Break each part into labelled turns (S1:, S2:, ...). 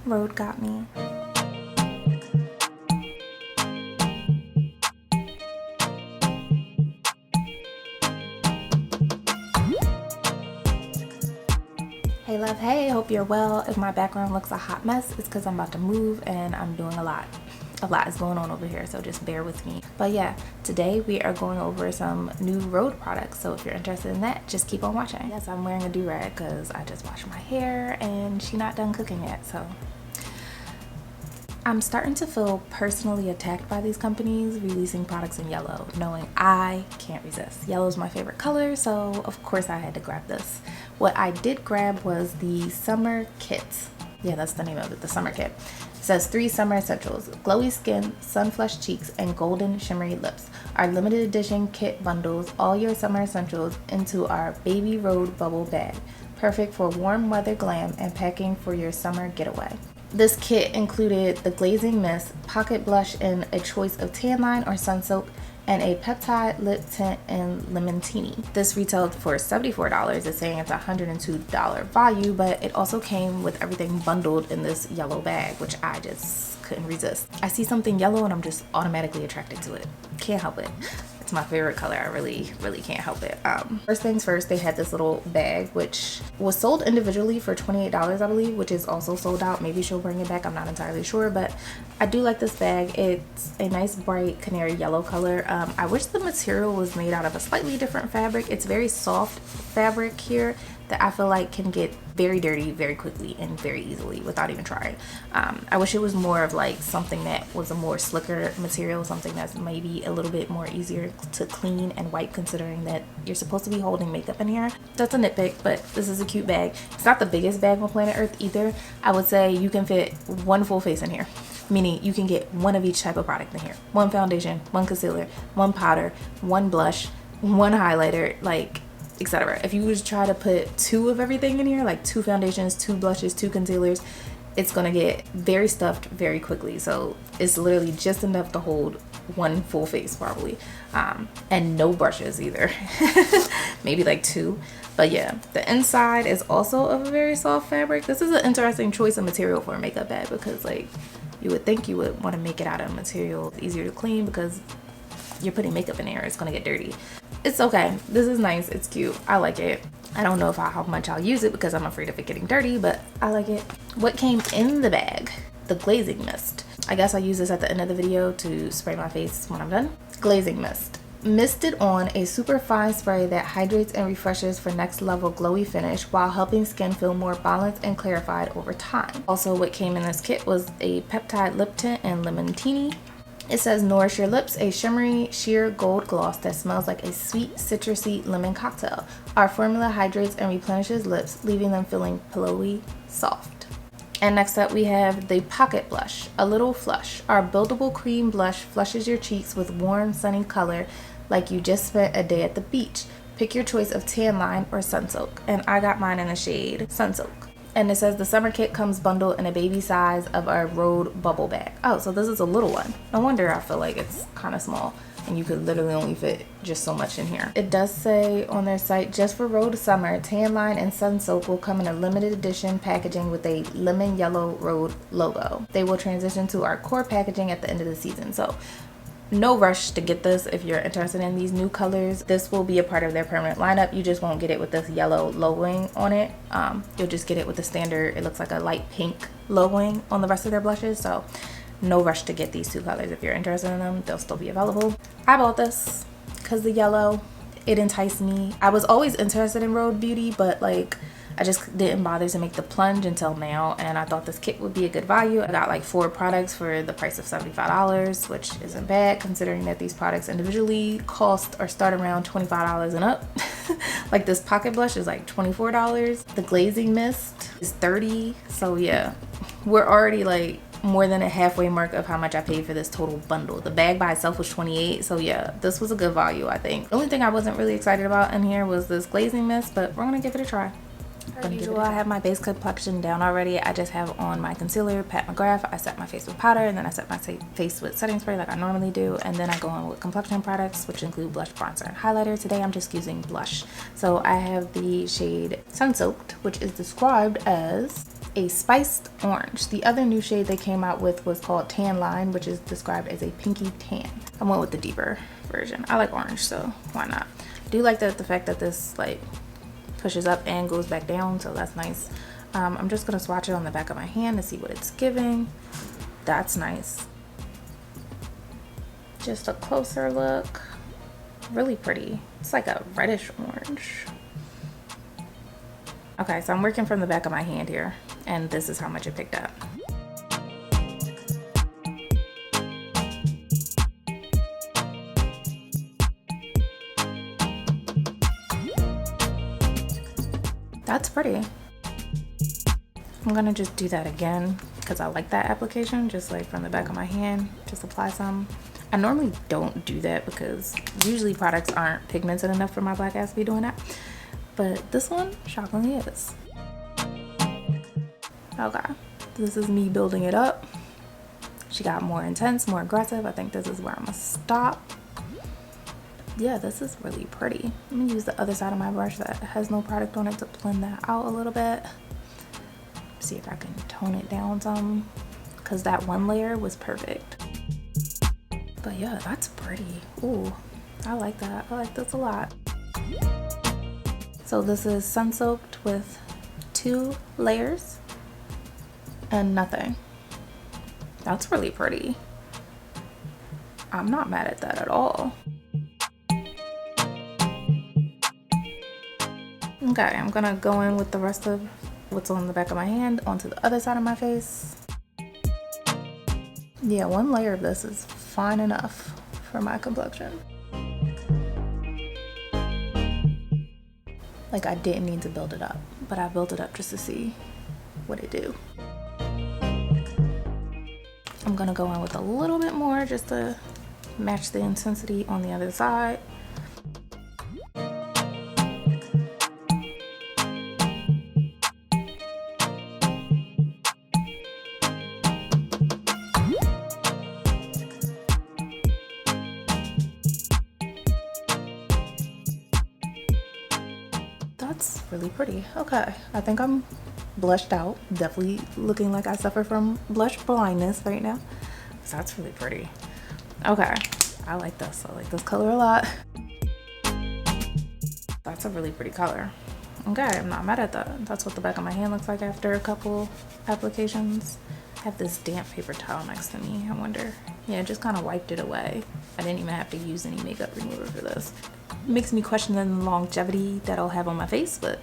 S1: Rhode got me. Hey love, hey, hope you're well. If my background looks a hot mess, it's because I'm about to move and I'm doing a lot. A lot is going on over here, so just bear with me. But yeah, today we are going over some new Rhode products, so if you're interested in that, just keep on watching. Yes, I'm wearing a do-rag because I just washed my hair and she's not done cooking yet, so I'm starting to feel personally attacked by these companies releasing products in yellow, knowing I can't resist. Yellow is my favorite color, so of course I had to grab this. What I did grab was the summer kit. Yeah, that's the name of it, the summer kit. It says 3 summer essentials: glowy skin, sun-flushed cheeks, and golden shimmery lips. Our limited edition kit bundles all your summer essentials into our Baby Rhode bubble bag. Perfect for warm weather glam and packing for your summer getaway. This kit included the Glazing Mist, Pocket Blush in a choice of tan line or sun soak, and a Peptide lip tint in Lemontini. This retailed for $74. It's saying it's a $102 value, but it also came with everything bundled in this yellow bag, which I just couldn't resist. I see something yellow and I'm just automatically attracted to it. Can't help it. It's my favorite color. I really can't help it. First things first, they had this little bag which was sold individually for $28, I believe, which is also sold out. Maybe she'll bring it back, I'm not entirely sure, but I do like this bag. It's a nice bright canary yellow color. I wish the material was made out of a slightly different fabric. It's very soft fabric here that I feel like can get very dirty very quickly and very easily without even trying. I wish it was more of like something that was a more slicker material, something that's maybe a little bit more easier to clean and wipe, considering that you're supposed to be holding makeup in here. That's a nitpick, but this is a cute bag. It's not the biggest bag on planet Earth either. I would say you can fit one full face in here, meaning you can get one of each type of product in here. One foundation, one concealer, one powder, one blush, one highlighter, like etc. If you would try to put 2 of everything in here, like 2 foundations, 2 blushes, 2 concealers, it's gonna get very stuffed very quickly. So it's literally just enough to hold one full face probably, and no brushes either. Maybe like 2. But yeah, the inside is also of a very soft fabric. This is an interesting choice of material for a makeup bag, because like you would think you would want to make it out of material easier to clean, because you're putting makeup in there, it's gonna get dirty. It's okay. This is nice. It's cute. I like it. I don't know how much I'll use it because I'm afraid of it getting dirty, but I like it. What came in the bag? The Glazing Mist. I guess I'll use this at the end of the video to spray my face when I'm done. Glazing Mist. Misted on a super fine spray that hydrates and refreshes for next level glowy finish while helping skin feel more balanced and clarified over time. Also, what came in this kit was a Peptide lip tint and Lemontini. It says nourish your lips, a shimmery sheer gold gloss that smells like a sweet citrusy lemon cocktail. Our formula hydrates and replenishes lips, leaving them feeling pillowy soft. And next up we have the Pocket Blush, a little flush. Our buildable cream blush flushes your cheeks with warm sunny color like you just spent a day at the beach. Pick your choice of tan line or sun soak, and I got mine in the shade sun soak. And it says the summer kit comes bundled in a baby size of our Rhode bubble bag. Oh, so this is a little one. No wonder I feel like it's kind of small, and you could literally only fit just so much in here. It does say on their site, just for Rhode summer, tan line and sun soak will come in a limited edition packaging with a lemon yellow Rhode logo. They will transition to our core packaging at the end of the season. So no rush to get this if you're interested in these new colors. This will be a part of their permanent lineup. You just won't get it with this yellow logoing on it. You'll just get it with the standard, it looks like a light pink logoing on the rest of their blushes. So no rush to get these 2 colors. If you're interested in them, they'll still be available. I bought this because the yellow, it enticed me. I was always interested in Rhode Beauty, but like I just didn't bother to make the plunge until now, and I thought this kit would be a good value. I got like 4 products for the price of $75, which isn't bad considering that these products individually cost or start around $25 and up. Like this Pocket Blush is like $24. The Glazing Mist is $30. So yeah, we're already like more than a halfway mark of how much I paid for this total bundle. The bag by itself was $28, so yeah, this was a good value, I think. The only thing I wasn't really excited about in here was this Glazing Mist, but we're gonna give it a try. As usual, I have my base complexion down already. I just have on my concealer, Pat McGrath. I set my face with powder, and then I set my face with setting spray like I normally do, and then I go on with complexion products, which include blush, bronzer, and highlighter. Today I'm just using blush. So I have the shade Sun Soaked, which is described as a spiced orange. The other new shade they came out with was called Tan Line, which is described as a pinky tan. I went with the deeper version. I like orange, so why not? I do like the fact that this like pushes up and goes back down, so that's nice. I'm just gonna swatch it on the back of my hand to see what it's giving. That's nice. Just a closer look. Really pretty. It's like a reddish orange. Okay, so I'm working from the back of my hand here, and this is how much it picked up. That's pretty. I'm gonna just do that again because I like that application, just like from the back of my hand, just apply some. I normally don't do that because usually products aren't pigmented enough for my black ass to be doing that. But this one shockingly is. Okay, this is me building it up. She got more intense, more aggressive. I think this is where I'm gonna stop. Yeah, this is really pretty. Let me use the other side of my brush that has no product on it to blend that out a little bit. See if I can tone it down some, because that one layer was perfect. But yeah, that's pretty. Ooh, I like that. I like this a lot. So this is sun soaked with 2 layers and nothing. That's really pretty. I'm not mad at that at all. Okay, I'm gonna go in with the rest of what's on the back of my hand onto the other side of my face. Yeah, 1 layer of this is fine enough for my complexion. Like, I didn't need to build it up, but I built it up just to see what it do. I'm gonna go in with a little bit more just to match the intensity on the other side. That's really pretty. Okay, I think I'm blushed out. Definitely looking like I suffer from blush blindness right now. So that's really pretty. Okay, I like this. I like this color a lot. That's a really pretty color. Okay, I'm not mad at that. That's what the back of my hand looks like after a couple applications. I have this damp paper towel next to me. I wonder. Yeah, just kind of wiped it away. I didn't even have to use any makeup remover for this. Makes me question the longevity that I'll have on my face, but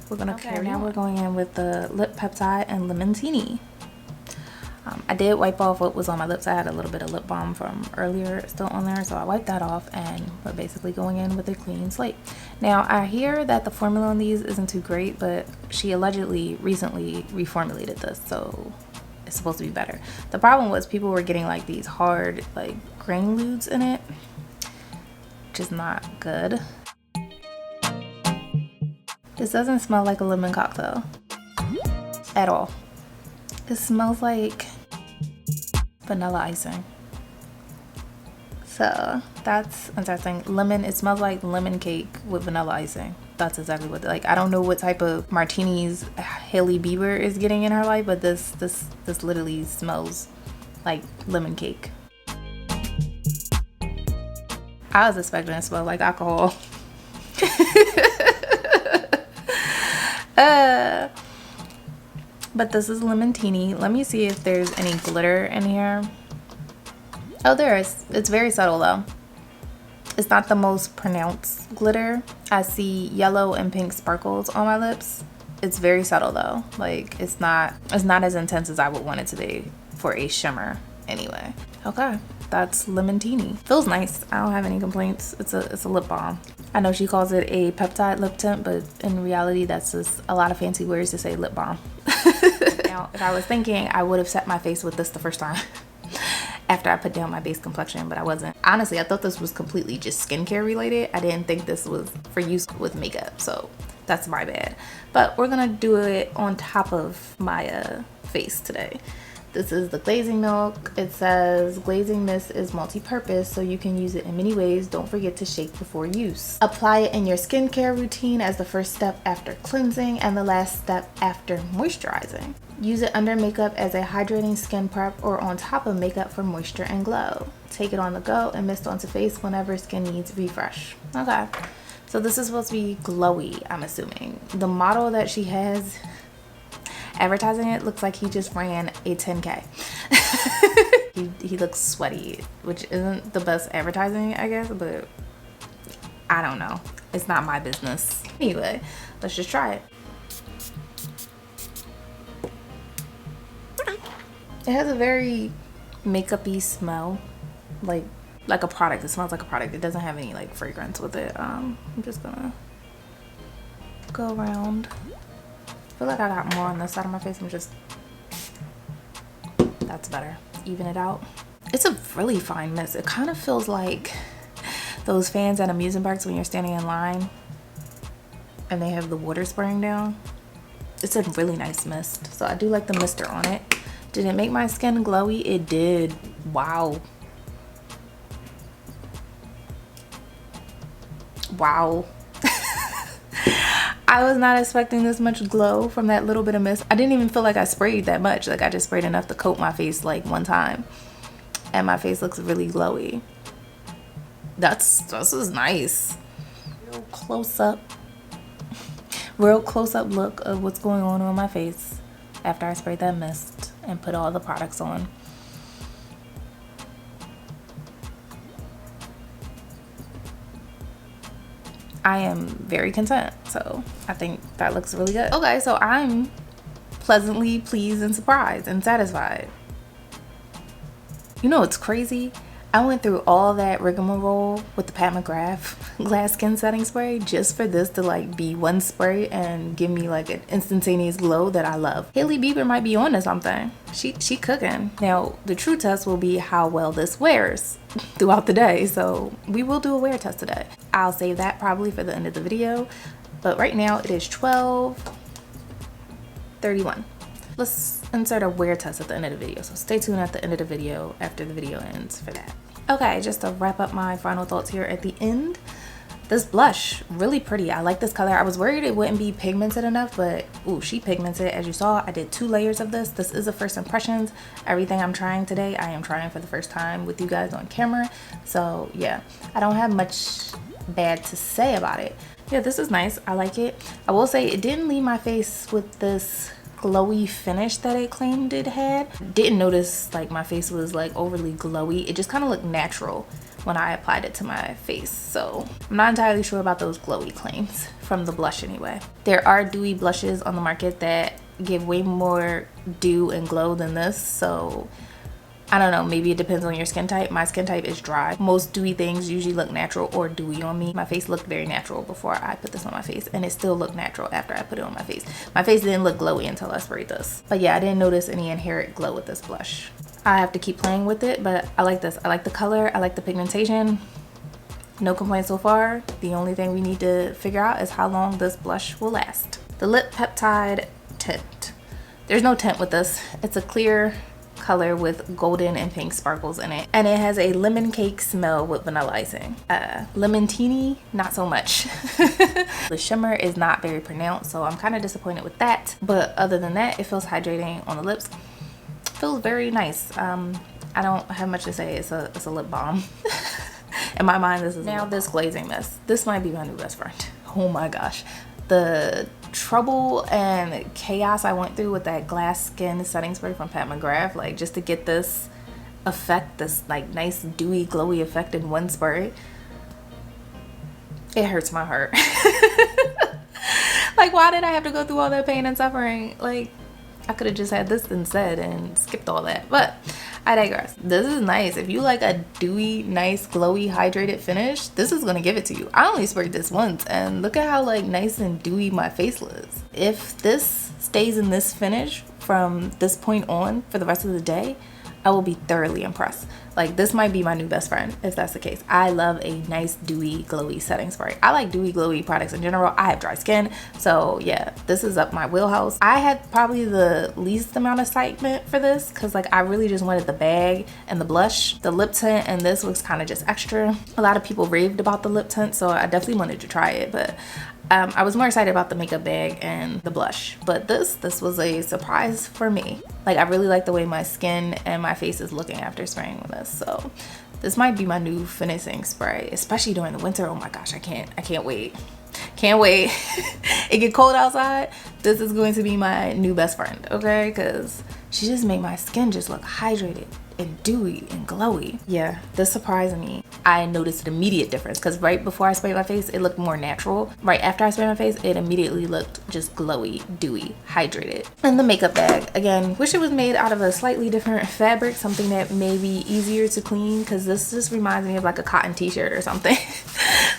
S1: we're gonna carry on. We're going in with the lip peptide and Lemontini. I did wipe off what was on my lips. I had a little bit of lip balm from earlier still on there, so I wiped that off, and we're basically going in with a clean slate. Now, I hear that the formula on these isn't too great, but she allegedly recently reformulated this, so it's supposed to be better. The problem was people were getting like these hard like granules in it, which is not good. This doesn't smell like a lemon cocktail at all. It smells like vanilla icing. So that's interesting. Lemon, it smells like lemon cake with vanilla icing. That's exactly what, like, I don't know what type of martinis Hailey Bieber is getting in her life, but this literally smells like lemon cake. I was expecting it to smell like alcohol. But this is Lemontini. Let me see if there's any glitter in here. Oh, there is. It's very subtle though. It's not the most pronounced glitter. I see yellow and pink sparkles on my lips. It's very subtle though. Like, it's not as intense as I would want it to be for a shimmer anyway. Okay, that's Lemontini. Feels nice. I don't have any complaints. It's a lip balm. I know she calls it a peptide lip tint, but in reality that's just a lot of fancy words to say lip balm. Now, if I was thinking, I would have set my face with this the first time after I put down my base complexion, but I wasn't. Honestly, I thought this was completely just skincare related. I didn't think this was for use with makeup, so that's my bad. But we're gonna do it on top of my face today. This is the glazing milk. It says glazing mist is multi-purpose, so you can use it in many ways. Don't forget to shake before use. Apply it in your skincare routine as the first step after cleansing and the last step after moisturizing. Use it under makeup as a hydrating skin prep or on top of makeup for moisture and glow. Take it on the go and mist onto face whenever skin needs refresh. Okay, so this is supposed to be glowy, I'm assuming. The model that she has advertising it looks like he just ran a 10K. he looks sweaty, which isn't the best advertising, I guess, but I don't know. It's not my business. Anyway, let's just try it. It has a very makeup-y smell, like a product. It smells like a product. It doesn't have any like fragrance with it. I'm just gonna go around. I feel like I got more on this side of my face. That's better. Even it out. It's a really fine mist. It kind of feels like those fans at amusement parks when you're standing in line and they have the water spraying down. It's a really nice mist. So I do like the mister on it. Did it make my skin glowy? It did. Wow. Wow. I was not expecting this much glow from that little bit of mist. I didn't even feel like I sprayed that much. Like I just sprayed enough to coat my face like one time. And my face looks really glowy. This is nice. Real close up look of what's going on my face after I sprayed that mist and put all the products on. I am very content, so I think that looks really good. Okay, so I'm pleasantly pleased and surprised and satisfied. You know what's crazy? I went through all that rigmarole with the Pat McGrath glass skin setting spray just for this to like be one spray and give me like an instantaneous glow that I love. Hailey Bieber might be on to something. She cooking. Now the true test will be how well this wears throughout the day. So we will do a wear test today. I'll save that probably for the end of the video. But right now it is 12:31. Let's insert a wear test at the end of the video. So stay tuned at the end of the video after the video ends for that. Okay, just to wrap up my final thoughts here at the end. This blush, really pretty. I like this color. I was worried it wouldn't be pigmented enough, but ooh, she pigmented. As you saw, I did 2 layers of this. This is a first impressions. Everything I'm trying today, I am trying for the first time with you guys on camera. So yeah, I don't have much bad to say about it. Yeah, this is nice. I like it. I will say it didn't leave my face with this glowy finish that it claimed it had. Didn't notice like my face was like overly glowy. It just kind of looked natural when I applied it to my face. So I'm not entirely sure about those glowy claims from the blush anyway. There are dewy blushes on the market that give way more dew and glow than this. So I don't know, maybe it depends on your skin type. My skin type is dry. Most dewy things usually look natural or dewy on me. My face looked very natural before I put this on my face, and it still looked natural after I put it on my face. My face didn't look glowy until I sprayed this. But yeah, I didn't notice any inherent glow with this blush. I have to keep playing with it, but I like this. I like the color, I like the pigmentation. No complaints so far. The only thing we need to figure out is how long this blush will last. The Lip Peptide Tint. There's no tint with this. It's a clear color with golden and pink sparkles in it, and it has a lemon cake smell with vanilla icing. Lemontini, not so much. The shimmer is not very pronounced, so I'm kind of disappointed with that, but other than that, it feels hydrating on the lips. Feels very nice. I don't have much to say. It's a lip balm. In my mind, this is now this glazing mist. This might be my new best friend. Oh my gosh, the trouble and chaos I went through with that glass skin setting spray from Pat McGrath, like just to get this effect, this like nice dewy glowy effect in one spray, it hurts my heart. Like, why did I have to go through all that pain and suffering? Like, I could have just had this instead and skipped all that, but I digress. This is nice. If you like a dewy, nice, glowy, hydrated finish, this is gonna give it to you. I only sprayed this once, and look at how like nice and dewy my face looks. If this stays in this finish from this point on for the rest of the day, I will be thoroughly impressed. Like, this might be my new best friend if that's the case. I love a nice dewy glowy setting spray. I like dewy glowy products in general. I have dry skin, so yeah, this is up my wheelhouse. I had probably the least amount of excitement for this because like I really just wanted the bag and the blush. The lip tint and this was kind of just extra. A lot of people raved about the lip tint, so I definitely wanted to try it, but I was more excited about the makeup bag and the blush. But this was a surprise for me. Like, I really like the way my skin and my face is looking after spraying with this. So this might be my new finishing spray, especially during the winter. Oh my gosh, I can't wait. Can't wait. It get cold outside. This is going to be my new best friend, okay? Because she just made my skin just look hydrated and dewy and glowy. Yeah, this surprised me. I noticed an immediate difference because right before I sprayed my face, it looked more natural. Right after I sprayed my face, it immediately looked just glowy, dewy, hydrated. And the makeup bag, again, wish it was made out of a slightly different fabric, something that may be easier to clean, because this just reminds me of like a cotton t-shirt or something.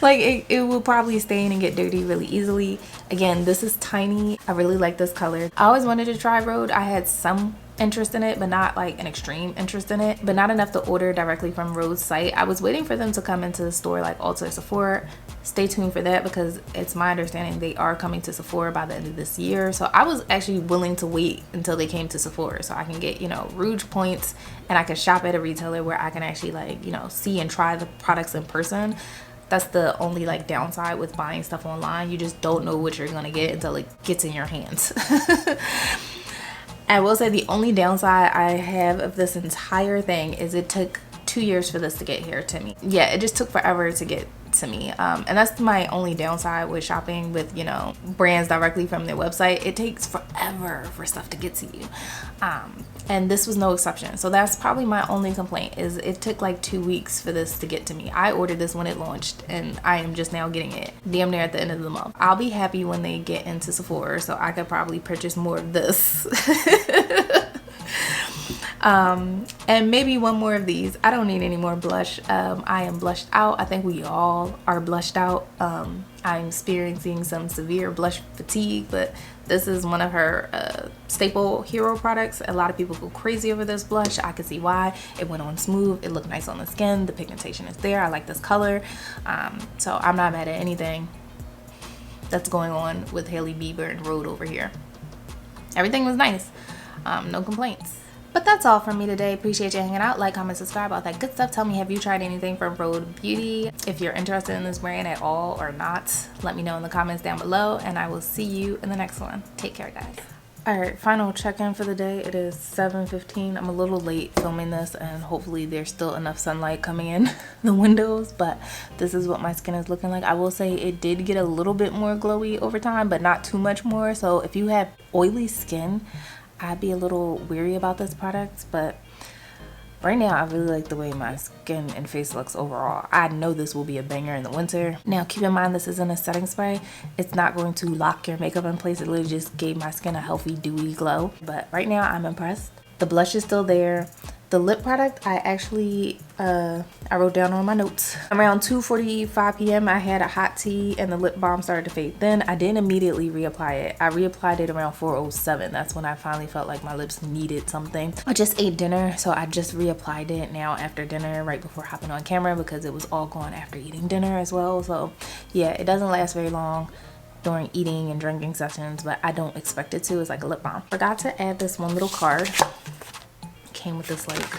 S1: Like it will probably stain and get dirty really easily. Again, this is tiny. I really like this color. I always wanted to try Rhode. I had some interest in it, but not like an extreme interest in it, but not enough to order directly from Rhode's site. I was waiting for them to come into the store like Ulta, Sephora. Stay tuned for that because it's my understanding they are coming to Sephora by the end of this year. So I was actually willing to wait until they came to Sephora so I can get, you know, Rouge points and I can shop at a retailer where I can actually like, you know, see and try the products in person. That's the only like downside with buying stuff online. You just don't know what you're gonna get until it gets in your hands. I will say the only downside I have of this entire thing is it took 2 years for this to get here to me. Yeah, it just took forever to get to me. And that's my only downside with shopping with, you know, brands directly from their website. It takes forever for stuff to get to you. And this was no exception. So that's probably my only complaint is it took like 2 weeks for this to get to me. I ordered this when it launched and I am just now getting it damn near at the end of the month. I'll be happy when they get into Sephora so I could probably purchase more of this. And maybe one more of these. I don't need any more blush. I am blushed out. I think we all are blushed out. I'm experiencing some severe blush fatigue, but this is one of her staple hero products. A lot of people go crazy over this blush. I can see why. It went on smooth. It looked nice on the skin. The pigmentation is there. I like this color. So I'm not mad at anything that's going on with Hailey Bieber and Rhode over here. Everything was nice. No complaints. But that's all from me today. Appreciate you hanging out. Like, comment, subscribe, all that good stuff. Tell me, have you tried anything from Rhode Beauty? If you're interested in this brand at all or not, let me know in the comments down below, and I will see you in the next one. Take care, guys. All right, final check-in for the day. It is 7:15. I'm a little late filming this, and hopefully there's still enough sunlight coming in the windows, but this is what my skin is looking like. I will say it did get a little bit more glowy over time, but not too much more. So if you have oily skin, I'd be a little weary about this product, but right now I really like the way my skin and face looks overall. I know this will be a banger in the winter. Now keep in mind this isn't a setting spray. It's not going to lock your makeup in place. It literally just gave my skin a healthy dewy glow, but right now I'm impressed. The blush is still there. The lip product, I actually, I wrote down on my notes. Around 2:45 p.m. I had a hot tea and the lip balm started to fade thin. I didn't immediately reapply it. I reapplied it around 4:07. That's when I finally felt like my lips needed something. I just ate dinner, so I just reapplied it now after dinner, right before hopping on camera, because it was all gone after eating dinner as well. So yeah, it doesn't last very long during eating and drinking sessions, but I don't expect it to. It's like a lip balm. Forgot to add this one little card. Came with this like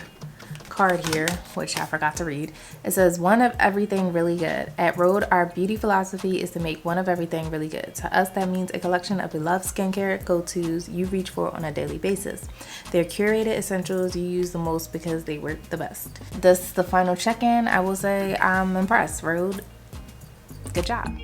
S1: card here, which I forgot to read. It says, one of everything really good. At Rhode, our beauty philosophy is to make one of everything really good. To us, that means a collection of beloved skincare go-tos you reach for on a daily basis. They're curated essentials you use the most because they work the best. This is the final check-in. I will say I'm impressed. Rhode, good job.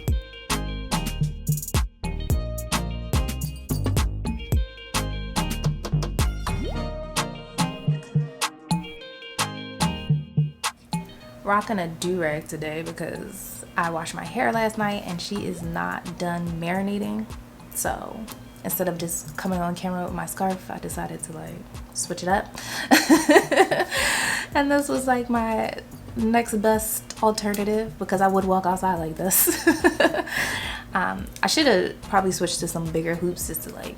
S1: Rocking a do-rag today because I washed my hair last night and she is not done marinating. So instead of just coming on camera with my scarf, I decided to like switch it up. And this was like my next best alternative because I would walk outside like this. I should have probably switched to some bigger hoops just to like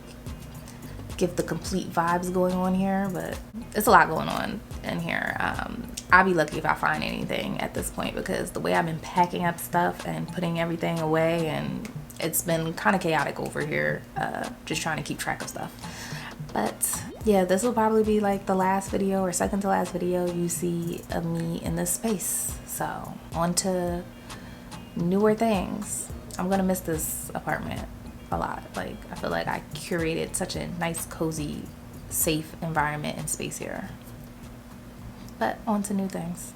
S1: give the complete vibes going on here, but it's a lot going on in here. I'll be lucky if I find anything at this point, because the way I've been packing up stuff and putting everything away, and it's been kind of chaotic over here, just trying to keep track of stuff. But yeah, this will probably be like the last video or second to last video you see of me in this space. So on to newer things. I'm gonna miss this apartment a lot. Like, I feel like I curated such a nice, cozy, safe environment and space here. But on to new things.